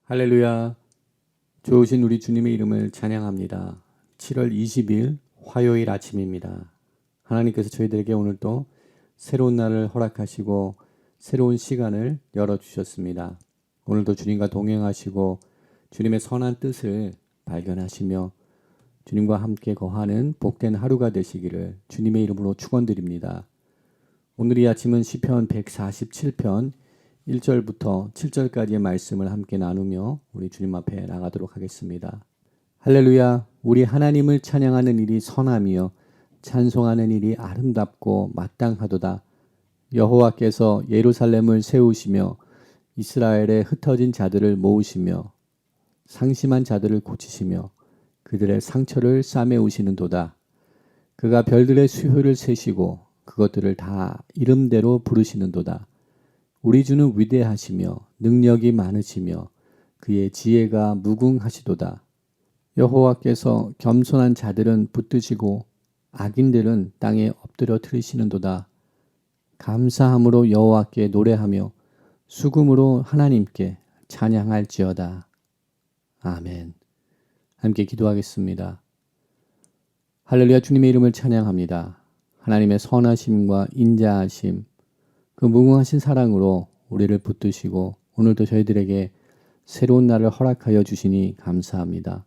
할렐루야. 좋으신 우리 주님의 이름을 찬양합니다. 7월 20일 화요일 아침입니다. 하나님께서 저희들에게 오늘 또 새로운 날을 허락하시고 새로운 시간을 열어주셨습니다. 오늘도 주님과 동행하시고 주님의 선한 뜻을 발견하시며 주님과 함께 거하는 복된 하루가 되시기를 주님의 이름으로 축원드립니다. 오늘 이 아침은 시편 147편 1절부터 7절까지의 말씀을 함께 나누며 우리 주님 앞에 나가도록 하겠습니다. 할렐루야. 우리 하나님을 찬양하는 일이 선하며 찬송하는 일이 아름답고 마땅하도다. 여호와께서 예루살렘을 세우시며 이스라엘의 흩어진 자들을 모으시며 상심한 자들을 고치시며 그들의 상처를 싸매우시는도다. 그가 별들의 수효를 세시고 그것들을 다 이름대로 부르시는도다. 우리 주는 위대하시며 능력이 많으시며 그의 지혜가 무궁하시도다. 여호와께서 겸손한 자들은 붙드시고 악인들은 땅에 엎드려 트이시는도다. 감사함으로 여호와께 노래하며 수금으로 하나님께 찬양할지어다. 아멘. 함께 기도하겠습니다. 할렐루야. 주님의 이름을 찬양합니다. 하나님의 선하심과 인자하심, 그 무궁하신 사랑으로 우리를 붙드시고 오늘도 저희들에게 새로운 날을 허락하여 주시니 감사합니다.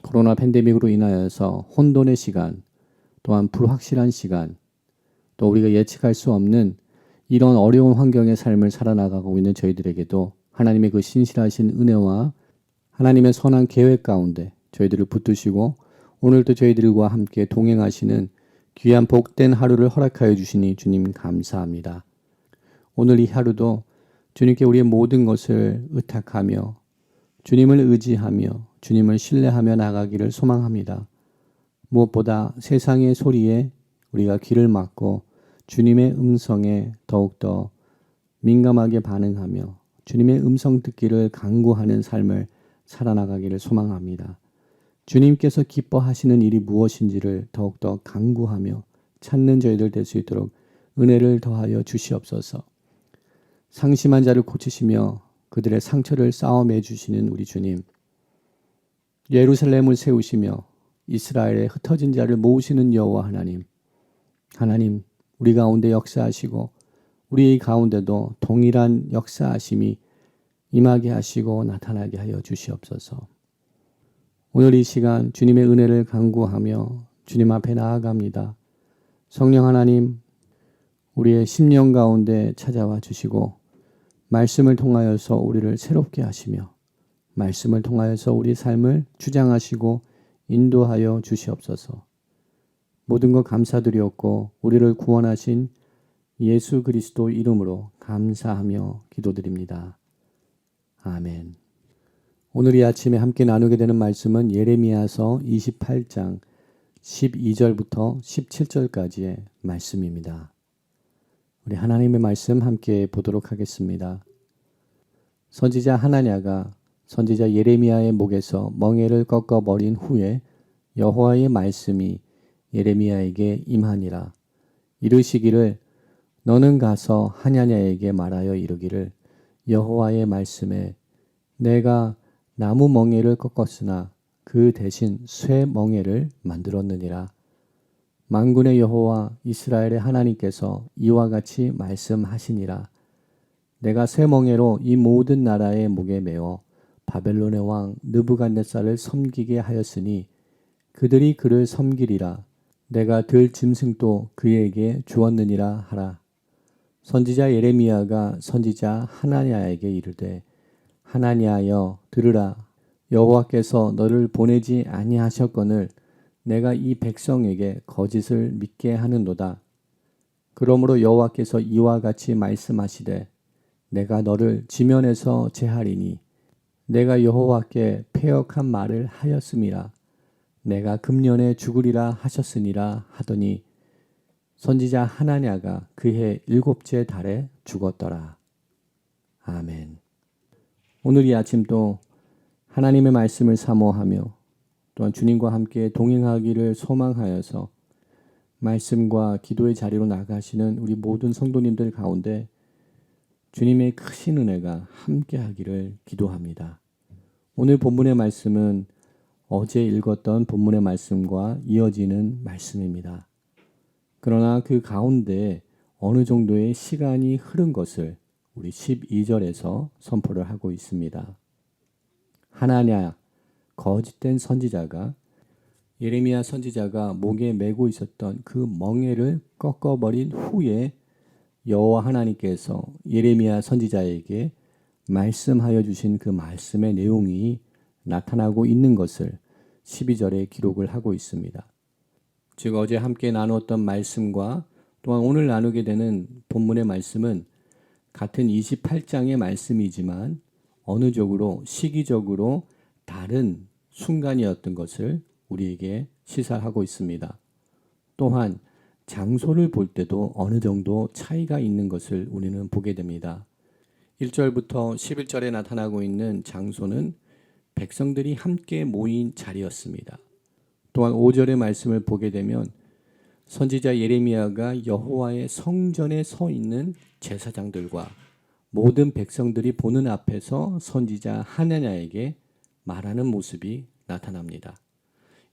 코로나 팬데믹으로 인하여서 혼돈의 시간, 또한 불확실한 시간, 또 우리가 예측할 수 없는 이런 어려운 환경의 삶을 살아나가고 있는 저희들에게도 하나님의 그 신실하신 은혜와 하나님의 선한 계획 가운데 저희들을 붙드시고 오늘도 저희들과 함께 동행하시는 귀한 복된 하루를 허락하여 주시니 주님 감사합니다. 오늘 이 하루도 주님께 우리의 모든 것을 의탁하며 주님을 의지하며 주님을 신뢰하며 나가기를 소망합니다. 무엇보다 세상의 소리에 우리가 귀를 막고 주님의 음성에 더욱더 민감하게 반응하며 주님의 음성 듣기를 간구하는 삶을 살아나가기를 소망합니다. 주님께서 기뻐하시는 일이 무엇인지를 더욱더 간구하며 찾는 저희들 될 수 있도록 은혜를 더하여 주시옵소서. 상심한 자를 고치시며 그들의 상처를 싸움해 주시는 우리 주님, 예루살렘을 세우시며 이스라엘의 흩어진 자를 모으시는 여호와 하나님, 하나님 우리 가운데 역사하시고 우리 가운데도 동일한 역사하심이 임하게 하시고 나타나게 하여 주시옵소서. 오늘 이 시간 주님의 은혜를 간구하며 주님 앞에 나아갑니다. 성령 하나님, 우리의 심령 가운데 찾아와 주시고 말씀을 통하여서 우리를 새롭게 하시며 말씀을 통하여서 우리 삶을 주장하시고 인도하여 주시옵소서. 모든 것 감사드리옵고 우리를 구원하신 예수 그리스도 이름으로 감사하며 기도드립니다. 아멘. 오늘 이 아침에 함께 나누게 되는 말씀은 예레미야서 28장 12절부터 17절까지의 말씀입니다. 우리 하나님의 말씀 함께 보도록 하겠습니다. 선지자 하나냐가 선지자 예레미야의 목에서 멍에를 꺾어버린 후에 여호와의 말씀이 예레미야에게 임하니라. 이르시기를 너는 가서 하냐냐에게 말하여 이르기를 여호와의 말씀에 내가 나무 멍에를 꺾었으나 그 대신 쇠 멍에를 만들었느니라. 만군의 여호와 이스라엘의 하나님께서 이와 같이 말씀하시니라. 내가 쇠 멍에로 이 모든 나라의 목에 메어 바벨론의 왕 느부갓네살을 섬기게 하였으니 그들이 그를 섬기리라. 내가 들 짐승도 그에게 주었느니라 하라. 선지자 예레미야가 선지자 하나냐에게 이르되 하나냐여 들으라. 여호와께서 너를 보내지 아니하셨거늘 내가 이 백성에게 거짓을 믿게 하는도다. 그러므로 여호와께서 이와 같이 말씀하시되 내가 너를 지면에서 제하리니 내가 여호와께 패역한 말을 하였음이라. 내가 금년에 죽으리라 하셨으니라 하더니 선지자 하나냐가 그해 7째 달에 죽었더라. 아멘. 오늘 이 아침도 하나님의 말씀을 사모하며 또한 주님과 함께 동행하기를 소망하여서 말씀과 기도의 자리로 나가시는 우리 모든 성도님들 가운데 주님의 크신 은혜가 함께하기를 기도합니다. 오늘 본문의 말씀은 어제 읽었던 본문의 말씀과 이어지는 말씀입니다. 그러나 그 가운데 어느 정도의 시간이 흐른 것을 우리 12절에서 선포를 하고 있습니다. 하나냐 거짓된 선지자가 예레미야 선지자가 목에 메고 있었던 그 멍에를 꺾어버린 후에 여호와 하나님께서 예레미야 선지자에게 말씀하여 주신 그 말씀의 내용이 나타나고 있는 것을 12절에 기록을 하고 있습니다. 즉 어제 함께 나누었던 말씀과 또한 오늘 나누게 되는 본문의 말씀은 같은 28장의 말씀이지만 어느 쪽으로 시기적으로 다른 순간이었던 것을 우리에게 시사하고 있습니다. 또한 장소를 볼 때도 어느 정도 차이가 있는 것을 우리는 보게 됩니다. 1절부터 11절에 나타나고 있는 장소는 백성들이 함께 모인 자리였습니다. 또한 5절의 말씀을 보게 되면 선지자 예레미야가 여호와의 성전에 서 있는 제사장들과 모든 백성들이 보는 앞에서 선지자 하나냐에게 말하는 모습이 나타납니다.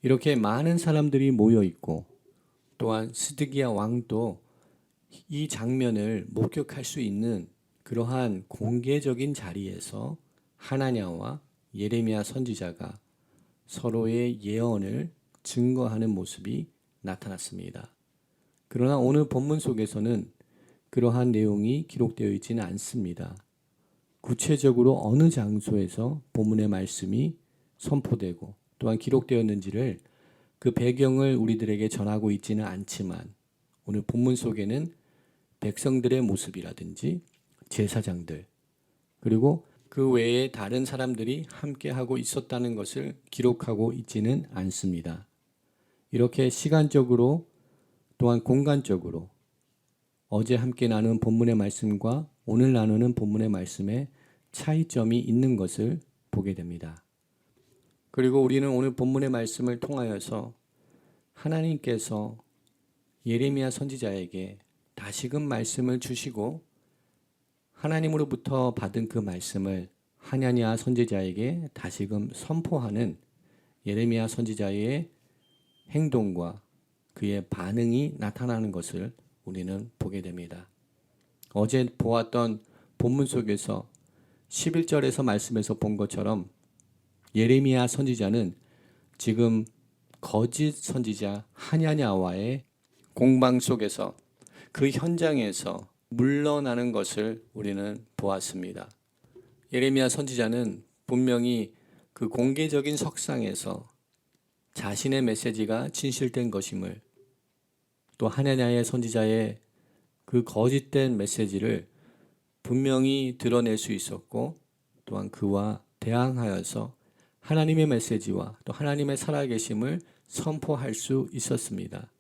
이렇게 많은 사람들이 모여 있고 또한 스드기야 왕도 이 장면을 목격할 수 있는 그러한 공개적인 자리에서 하나냐와 예레미야 선지자가 서로의 예언을 증거하는 모습이 나타났습니다. 그러나 오늘 본문 속에서는 그러한 내용이 기록되어 있지는 않습니다. 구체적으로 어느 장소에서 본문의 말씀이 선포되고 또한 기록되었는지를 그 배경을 우리들에게 전하고 있지는 않지만 오늘 본문 속에는 백성들의 모습이라든지 제사장들 그리고 그 외에 다른 사람들이 함께하고 있었다는 것을 기록하고 있지는 않습니다. 이렇게 시간적으로 또한 공간적으로 어제 함께 나눈 본문의 말씀과 오늘 나누는 본문의 말씀에 차이점이 있는 것을 보게 됩니다. 그리고 우리는 오늘 본문의 말씀을 통하여서 하나님께서 예레미야 선지자에게 다시금 말씀을 주시고 하나님으로부터 받은 그 말씀을 하나냐 선지자에게 다시금 선포하는 예레미야 선지자의 행동과 그의 반응이 나타나는 것을 우리는 보게 됩니다. 어제 보았던 본문 속에서 11절에서 말씀에서 본 것처럼 예레미야 선지자는 지금 거짓 선지자 하냐냐와의 공방 속에서 그 현장에서 물러나는 것을 우리는 보았습니다. 예레미야 선지자는 분명히 그 공개적인 석상에서 자신의 메시지가 진실된 것임을 또 하나냐의 선지자의 그 거짓된 메시지를 분명히 드러낼 수 있었고 또한 그와 대항하여서 하나님의 메시지와 또 하나님의 살아계심을 선포할 수 있었습니다.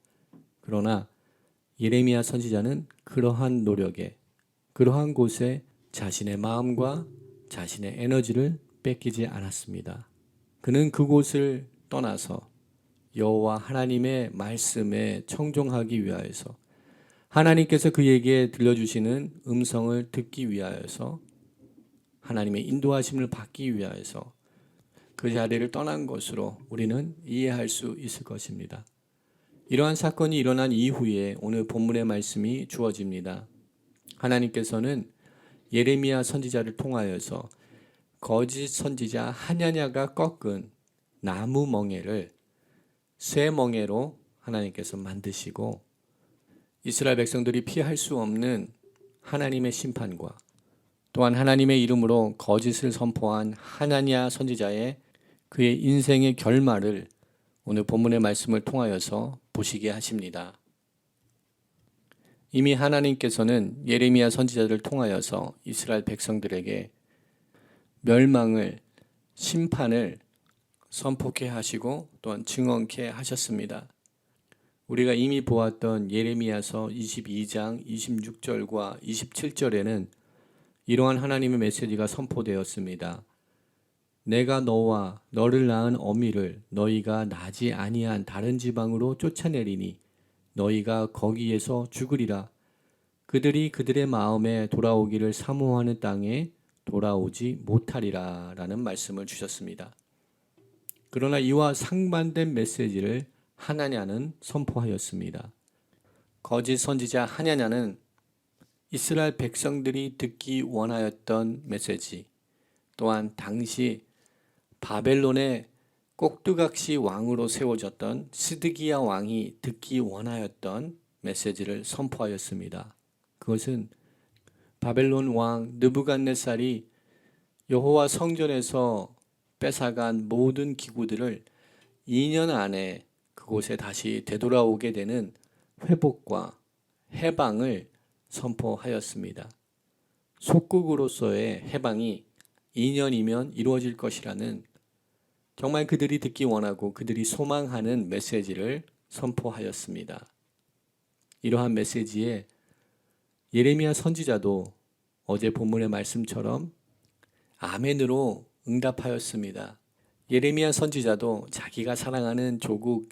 그러나 예레미야 선지자는 그러한 노력에 그러한 곳에 자신의 마음과 자신의 에너지를 뺏기지 않았습니다. 그는 그곳을 떠나서 여호와 하나님의 말씀에 청종하기 위하여서 하나님께서 그에게 들려주시는 음성을 듣기 위하여서 하나님의 인도하심을 받기 위하여서 그 자리를 떠난 것으로 우리는 이해할 수 있을 것입니다. 이러한 사건이 일어난 이후에 오늘 본문의 말씀이 주어집니다. 하나님께서는 예레미야 선지자를 통하여서 거짓 선지자 하냐냐가 꺾은 나무 멍에를 쇠 멍에로 하나님께서 만드시고 이스라엘 백성들이 피할 수 없는 하나님의 심판과 또한 하나님의 이름으로 거짓을 선포한 하나냐 선지자의 그의 인생의 결말을 오늘 본문의 말씀을 통하여서 보시게 하십니다. 이미 하나님께서는 예레미야 선지자를 통하여서 이스라엘 백성들에게 멸망을, 심판을 선포케 하시고 또한 증언케 하셨습니다. 우리가 이미 보았던 예레미야서 22장 26절과 27절에는 이러한 하나님의 메시지가 선포되었습니다. 내가 너와 너를 낳은 어미를 너희가 나지 아니한 다른 지방으로 쫓아내리니 너희가 거기에서 죽으리라. 그들이 그들의 마음에 돌아오기를 사모하는 땅에 돌아오지 못하리라 라는 말씀을 주셨습니다. 그러나 이와 상반된 메시지를 하나냐는 선포하였습니다. 거짓 선지자 하냐냐는 이스라엘 백성들이 듣기 원하였던 메시지, 또한 당시 바벨론의 꼭두각시 왕으로 세워졌던 스드기야 왕이 듣기 원하였던 메시지를 선포하였습니다. 그것은 바벨론 왕 느부갓네살이 여호와 성전에서 뺏어간 모든 기구들을 2년 안에 그곳에 다시 되돌아오게 되는 회복과 해방을 선포하였습니다. 속국으로서의 해방이 2년이면 이루어질 것이라는 정말 그들이 듣기 원하고 그들이 소망하는 메시지를 선포하였습니다. 이러한 메시지에 예레미야 선지자도 어제 본문의 말씀처럼 아멘으로 응답하였습니다. 예레미야 선지자도 자기가 사랑하는 조국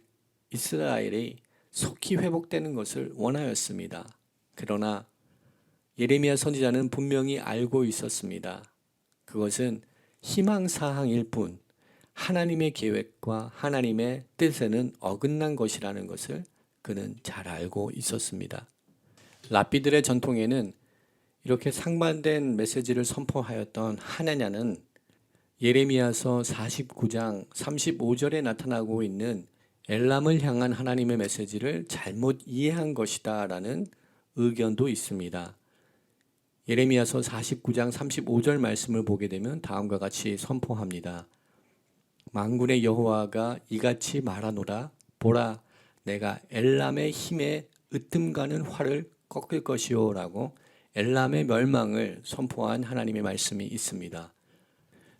이스라엘이 속히 회복되는 것을 원하였습니다. 그러나 예레미야 선지자는 분명히 알고 있었습니다. 그것은 희망사항일 뿐 하나님의 계획과 하나님의 뜻에는 어긋난 것이라는 것을 그는 잘 알고 있었습니다. 랍비들의 전통에는 이렇게 상반된 메시지를 선포하였던 하나냐는 예레미야서 49장 35절에 나타나고 있는 엘람을 향한 하나님의 메시지를 잘못 이해한 것이다 라는 의견도 있습니다. 예레미야서 49장 35절 말씀을 보게 되면 다음과 같이 선포합니다. 만군의 여호와가 이같이 말하노라. 보라, 내가 엘람의 힘에 으뜸가는 활을 꺾을 것이요 라고 엘람의 멸망을 선포한 하나님의 말씀이 있습니다.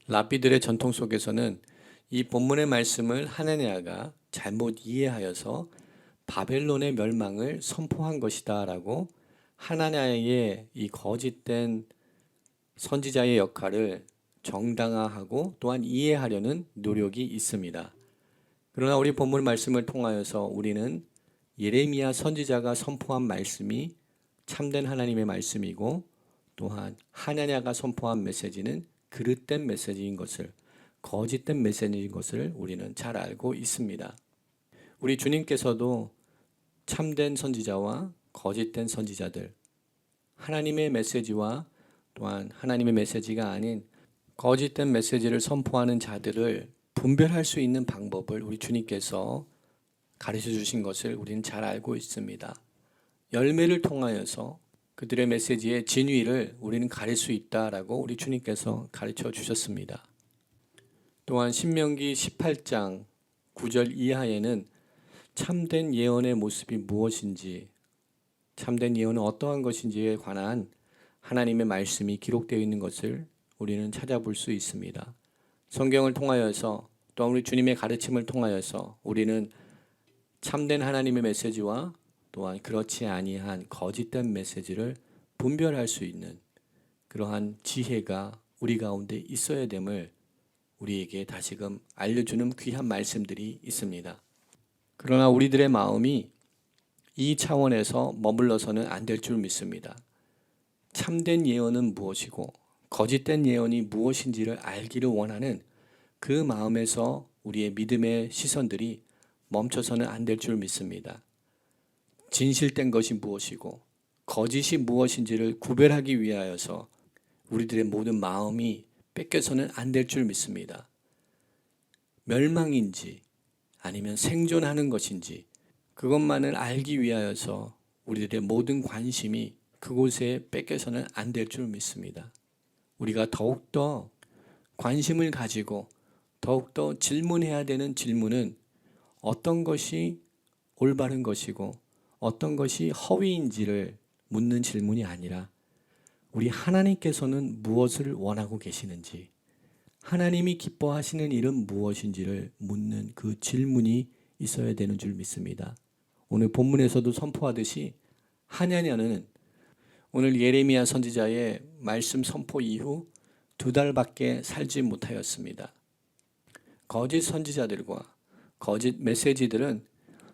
랍비들의 전통 속에서는 이 본문의 말씀을 하나냐가 잘못 이해하여서 바벨론의 멸망을 선포한 것이다 라고 하나냐의 이 거짓된 선지자의 역할을 정당화하고 또한 이해하려는 노력이 있습니다. 그러나 우리 본문 말씀을 통하여서 우리는 예레미야 선지자가 선포한 말씀이 참된 하나님의 말씀이고 또한 하나냐가 선포한 메시지는 그릇된 메시지인 것을, 거짓된 메시지인 것을 우리는 잘 알고 있습니다. 우리 주님께서도 참된 선지자와 거짓된 선지자들, 하나님의 메시지와 또한 하나님의 메시지가 아닌 거짓된 메시지를 선포하는 자들을 분별할 수 있는 방법을 우리 주님께서 가르쳐 주신 것을 우리는 잘 알고 있습니다. 열매를 통하여서 그들의 메시지의 진위를 우리는 가릴 수 있다라고 우리 주님께서 가르쳐 주셨습니다. 또한 신명기 18장 9절 이하에는 참된 예언의 모습이 무엇인지, 참된 예언은 어떠한 것인지에 관한 하나님의 말씀이 기록되어 있는 것을 우리는 찾아볼 수 있습니다. 성경을 통하여서 또한 우리 주님의 가르침을 통하여서 우리는 참된 하나님의 메시지와 또한 그렇지 아니한 거짓된 메시지를 분별할 수 있는 그러한 지혜가 우리 가운데 있어야 됨을 우리에게 다시금 알려주는 귀한 말씀들이 있습니다. 그러나 우리들의 마음이 이 차원에서 머물러서는 안 될 줄 믿습니다. 참된 예언은 무엇이고 거짓된 예언이 무엇인지를 알기를 원하는 그 마음에서 우리의 믿음의 시선들이 멈춰서는 안 될 줄 믿습니다. 진실된 것이 무엇이고 거짓이 무엇인지를 구별하기 위하여서 우리들의 모든 마음이 뺏겨서는 안 될 줄 믿습니다. 멸망인지 아니면 생존하는 것인지 그것만을 알기 위하여서 우리들의 모든 관심이 그곳에 뺏겨서는 안 될 줄 믿습니다. 우리가 더욱더 관심을 가지고 더욱더 질문해야 되는 질문은 어떤 것이 올바른 것이고 어떤 것이 허위인지를 묻는 질문이 아니라 우리 하나님께서는 무엇을 원하고 계시는지, 하나님이 기뻐하시는 일은 무엇인지를 묻는 그 질문이 있어야 되는 줄 믿습니다. 오늘 본문에서도 선포하듯이 하냐냐는 오늘 예레미야 선지자의 말씀 선포 이후 2달밖에 살지 못하였습니다. 거짓 선지자들과 거짓 메시지들은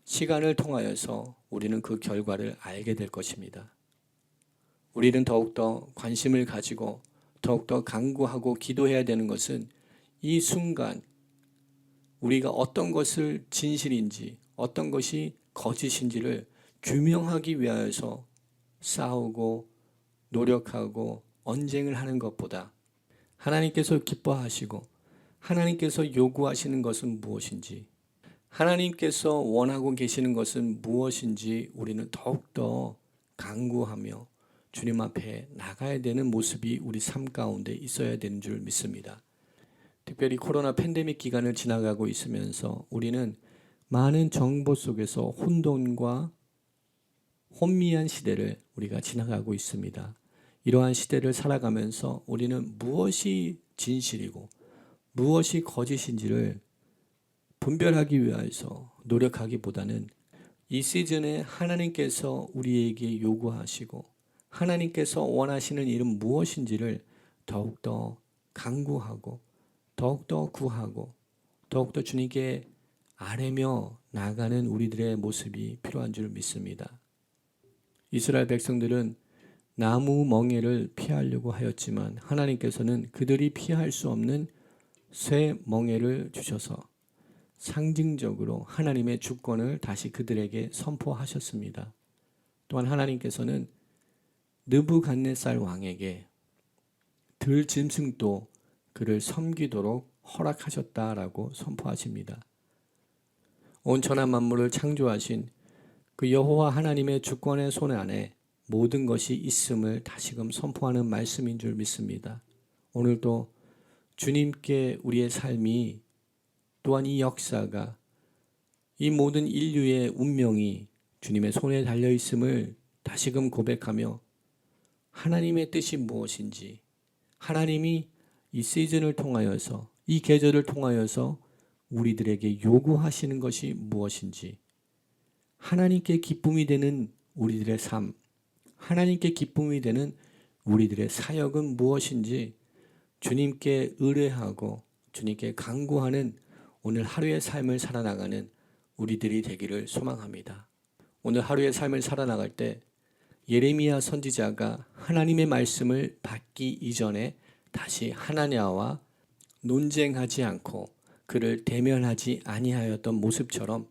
시간을 통하여서 우리는 그 결과를 알게 될 것입니다. 우리는 더욱더 관심을 가지고 더욱더 간구하고 기도해야 되는 것은 이 순간 우리가 어떤 것을 진실인지 어떤 것이 거짓인지를 규명하기 위하여서 싸우고 노력하고 언쟁을 하는 것보다 하나님께서 기뻐하시고 하나님께서 요구하시는 것은 무엇인지, 하나님께서 원하고 계시는 것은 무엇인지 우리는 더욱더 간구하며 주님 앞에 나가야 되는 모습이 우리 삶 가운데 있어야 되는 줄 믿습니다. 특별히 코로나 팬데믹 기간을 지나가고 있으면서 우리는 많은 정보 속에서 혼돈과 혼미한 시대를 우리가 지나가고 있습니다. 이러한 시대를 살아가면서 우리는 무엇이 진실이고 무엇이 거짓인지를 분별하기 위해서 노력하기보다는 이 시즌에 하나님께서 우리에게 요구하시고 하나님께서 원하시는 일은 무엇인지를 더욱더 간구하고 더욱더 구하고 더욱더 주님께 아뢰며 나가는 우리들의 모습이 필요한 줄 믿습니다. 이스라엘 백성들은 나무 멍에를 피하려고 하였지만 하나님께서는 그들이 피할 수 없는 쇠 멍에를 주셔서 상징적으로 하나님의 주권을 다시 그들에게 선포하셨습니다. 또한 하나님께서는 느부갓네살 왕에게 들짐승도 그를 섬기도록 허락하셨다라고 선포하십니다. 온 천하 만물을 창조하신 그 여호와 하나님의 주권의 손 안에 모든 것이 있음을 다시금 선포하는 말씀인 줄 믿습니다. 오늘도 주님께 우리의 삶이 또한 이 역사가 이 모든 인류의 운명이 주님의 손에 달려 있음을 다시금 고백하며 하나님의 뜻이 무엇인지, 하나님이 이 시즌을 통하여서 이 계절을 통하여서 우리들에게 요구하시는 것이 무엇인지, 하나님께 기쁨이 되는 우리들의 삶, 하나님께 기쁨이 되는 우리들의 사역은 무엇인지 주님께 의뢰하고 주님께 간구하는 오늘 하루의 삶을 살아나가는 우리들이 되기를 소망합니다. 오늘 하루의 삶을 살아나갈 때 예레미야 선지자가 하나님의 말씀을 받기 이전에 다시 하나냐와 논쟁하지 않고 그를 대면하지 아니하였던 모습처럼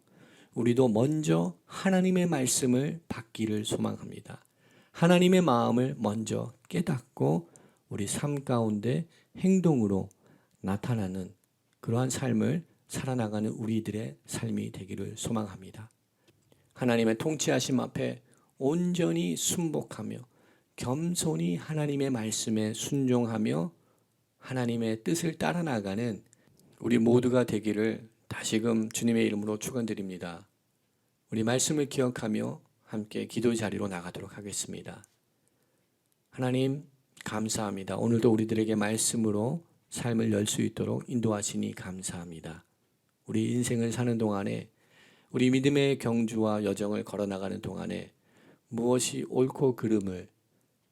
우리도 먼저 하나님의 말씀을 받기를 소망합니다. 하나님의 마음을 먼저 깨닫고 우리 삶 가운데 행동으로 나타나는 그러한 삶을 살아나가는 우리들의 삶이 되기를 소망합니다. 하나님의 통치하심 앞에 온전히 순복하며 겸손히 하나님의 말씀에 순종하며 하나님의 뜻을 따라 나가는 우리 모두가 되기를 다시금 주님의 이름으로 축원드립니다. 우리 말씀을 기억하며 함께 기도 자리로 나가도록 하겠습니다. 하나님 감사합니다. 오늘도 우리들에게 말씀으로 삶을 열 수 있도록 인도하시니 감사합니다. 우리 인생을 사는 동안에 우리 믿음의 경주와 여정을 걸어나가는 동안에 무엇이 옳고 그름을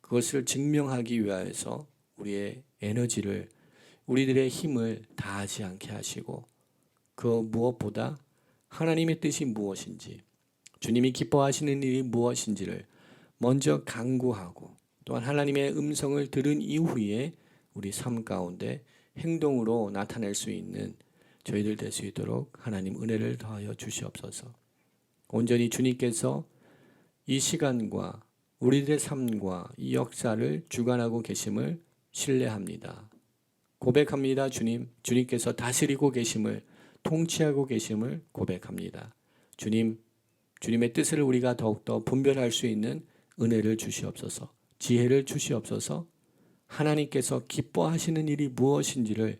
그것을 증명하기 위하여서 우리의 에너지를 우리들의 힘을 다하지 않게 하시고 그 무엇보다 하나님의 뜻이 무엇인지 주님이 기뻐하시는 일이 무엇인지를 먼저 간구하고 또한 하나님의 음성을 들은 이후에 우리 삶 가운데 행동으로 나타낼 수 있는 저희들 될 수 있도록 하나님 은혜를 더하여 주시옵소서. 온전히 주님께서 이 시간과 우리들의 삶과 이 역사를 주관하고 계심을 신뢰합니다. 고백합니다. 주님께서 다스리고 계심을 통치하고 계심을 고백합니다. 주님의 뜻을 우리가 더욱더 분별할 수 있는 은혜를 주시옵소서. 지혜를 주시옵소서. 하나님께서 기뻐하시는 일이 무엇인지를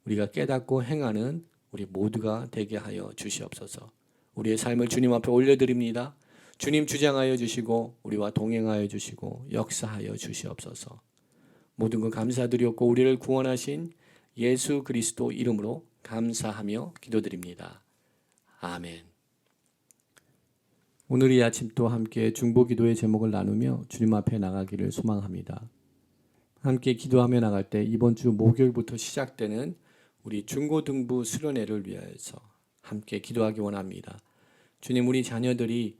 우리가 깨닫고 행하는 우리 모두가 되게 하여 주시옵소서. 우리의 삶을 주님 앞에 올려드립니다. 주님 주장하여 주시고 우리와 동행하여 주시고 역사하여 주시옵소서. 모든 것 감사드렸고 우리를 구원하신 예수 그리스도 이름으로 감사하며 기도드립니다. 아멘. 오늘 이 아침 또 함께 중보기도의 제목을 나누며 주님 앞에 나가기를 소망합니다. 함께 기도하며 나갈 때 이번 주 목요일부터 시작되는 우리 중고등부 수련회를 위하여서 함께 기도하기 원합니다. 주님, 우리 자녀들이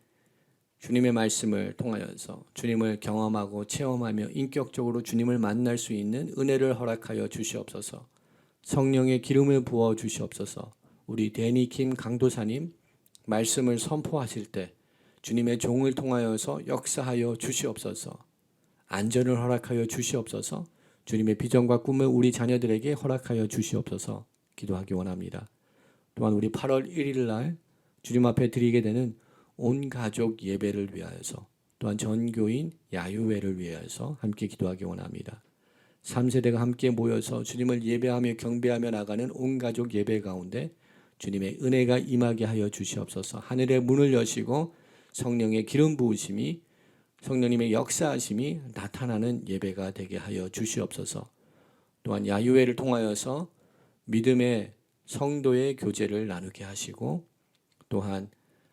주님의 말씀을 통하여서 주님을 경험하고 체험하며 인격적으로 주님을 만날 수 있는 은혜를 허락하여 주시옵소서. 성령의 기름을 부어 주시옵소서. 우리 데니킴 강도사님 말씀을 선포하실 때 주님의 종을 통하여서 역사하여 주시옵소서. 안전을 허락하여 주시옵소서. 주님의 비전과 꿈을 우리 자녀들에게 허락하여 주시옵소서. 기도하기 원합니다. 또한 우리 8월 1일 날 주님 앞에 드리게 되는 온 가족 예배를 위하여서 또한 전교인 야유회를 위하여서 함께 기도하기 원합니다. 3세대가 함께 모여서 주님을 예배하며 경배하며 나가는 온 가족 예배 가운데 주님의 은혜가 임하게 하여 주시옵소서. 하늘의 문을 여시고 성령의 기름 부으심이 성령님의 역사하심이 나타나는 예배가 되게 하여 주시옵소서. 또한 야유회를 통하여서 믿음의 성도의 교제를 나누게 하시고 또한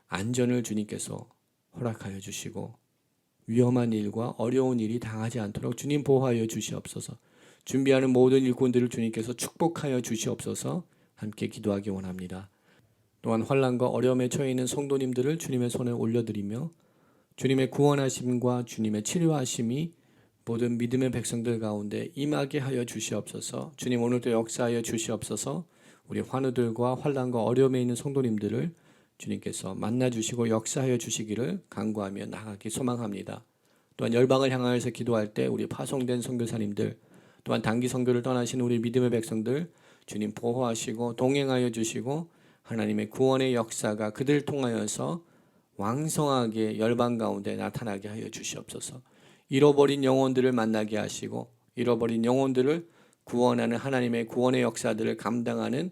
안전을 주님께서 허락하여 주시고 위험한 일과 어려운 일이 당하지 않도록 주님 보호하여 주시옵소서. 준비하는 모든 일꾼들을 주님께서 축복하여 주시옵소서. 함께 기도하기 원합니다. 또한 환난과 어려움에 처해 있는 성도님들을 주님의 손에 올려드리며 주님의 구원하심과 주님의 치료하심이 모든 믿음의 백성들 가운데 임하게 하여 주시옵소서. 주님 오늘도 역사하여 주시옵소서. 우리 환우들과 환난과 어려움에 있는 성도님들을 주님께서 만나주시고 역사하여 주시기를 간구하며 나가기 소망합니다. 또한 열방을 향하여서 기도할 때 우리 파송된 선교사님들 또한 단기 선교를 떠나신 우리 믿음의 백성들 주님 보호하시고 동행하여 주시고 하나님의 구원의 역사가 그들 통하여서 왕성하게 열방 가운데 나타나게 하여 주시옵소서. 잃어버린 영혼들을 만나게 하시고 잃어버린 영혼들을 구원하는 하나님의 구원의 역사들을 감당하는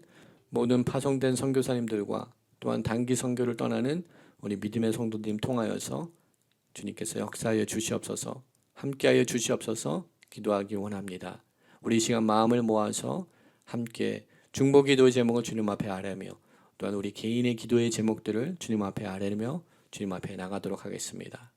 모든 파송된 선교사님들과 또한 단기 선교를 떠나는 우리 믿음의 성도님 통하여서 주님께서 역사하여 주시옵소서. 함께하여 주시옵소서. 기도하기 원합니다. 우리 시간 마음을 모아서 함께 중보기도의 제목을 주님 앞에 아뢰며 또한 우리 개인의 기도의 제목들을 주님 앞에 아뢰며 주님 앞에 나가도록 하겠습니다.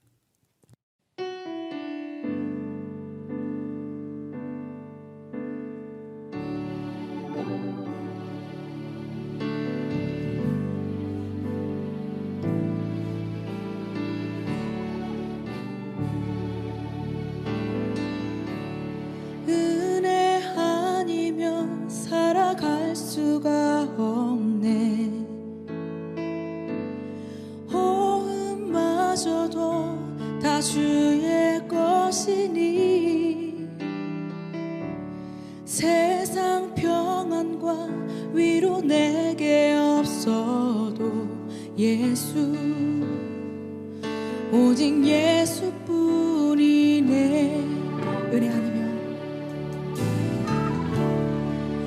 은혜 아니면 살아갈 수가 없네. 호흡마저도 다 주의 것이니 세상 평안과 위로 내게 없어도 예수 오직 예수뿐이네.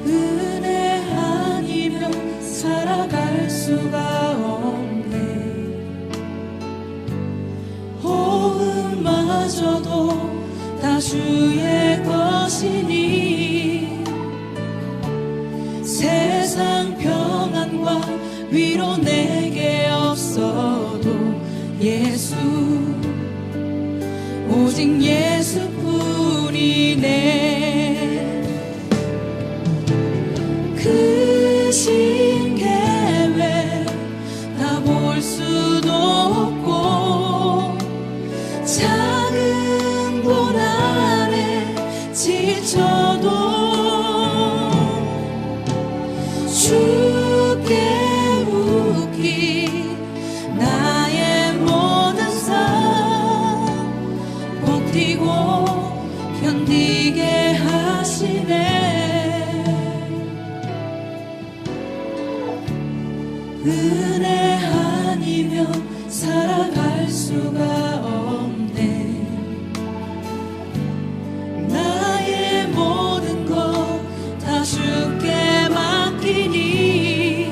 은혜 아니면 살아갈 수가 없네. 호흡마저도 다 주의 것이니 세상 평안과 위로 내게 없어도 예수 오직 예수뿐이네. 크신 계획 다 볼 수도 없고 작은 고난에 지쳐도 주께 묻기 나의 모든 삶 버티고 견디게 하시네. 은혜 아니면 살아갈 수가 없네. 나의 모든 것 다 주께 맡기니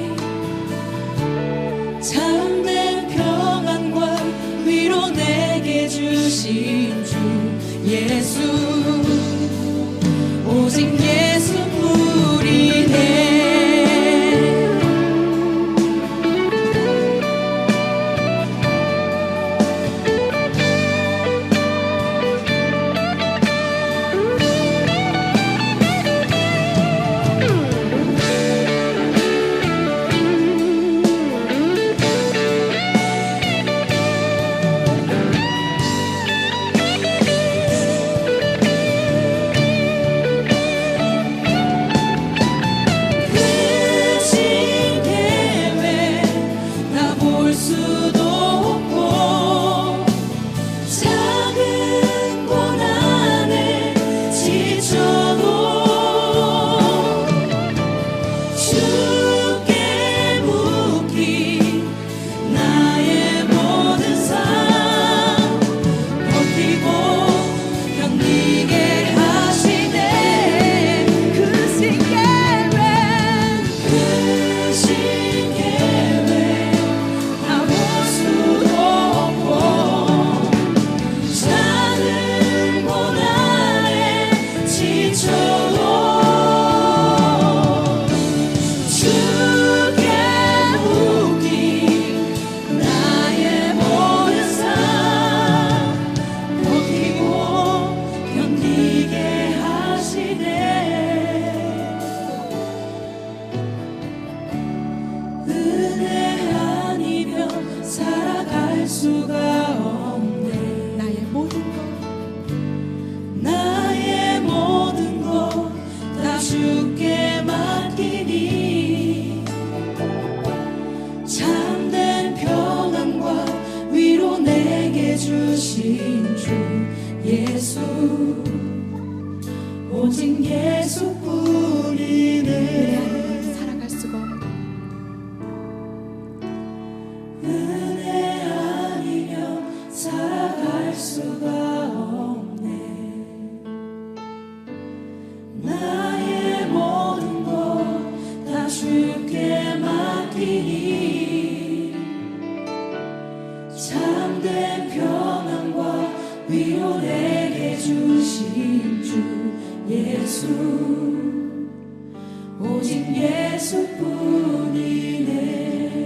참된 평안과 위로 내게 주신 주 예수 오직 예수뿐이네. 주께 맡기니 참된 평안과 위로 내게 주신 주 예수 오직 예수뿐이네. 살아갈 수가 없네. 은혜 아니면 살아갈 수가 없네. 나의 모든 것 다 주께 맡기니 참된 평안과 위로 내게 주신 주 예수 오직 예수뿐이네.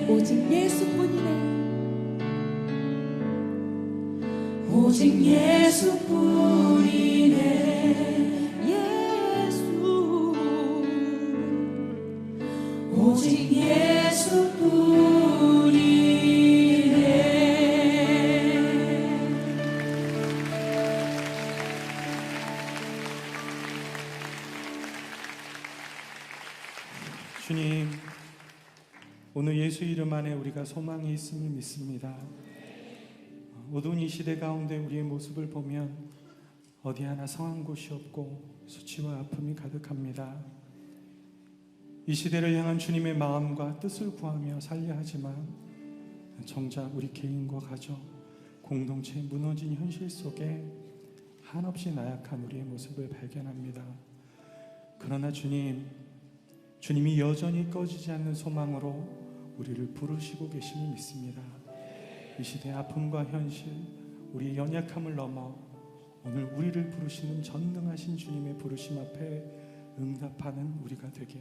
오직 예수뿐이네. 오직 예수뿐이네. 예수 오직 예수뿐이네. 주님, 오늘 예수 이름 안에 우리가 소망이 있음을 믿습니다. 어두운 이 시대 가운데 우리의 모습을 보면 어디 하나 성한 곳이 없고 수치와 아픔이 가득합니다. 이 시대를 향한 주님의 마음과 뜻을 구하며 살려 하지만 정작 우리 개인과 가정, 공동체의 무너진 현실 속에 한없이 나약한 우리의 모습을 발견합니다. 그러나 주님이 여전히 꺼지지 않는 소망으로 우리를 부르시고 계심을 믿습니다. 이 시대의 아픔과 현실, 우리의 연약함을 넘어 오늘 우리를 부르시는 전능하신 주님의 부르심 앞에 응답하는 우리가 되게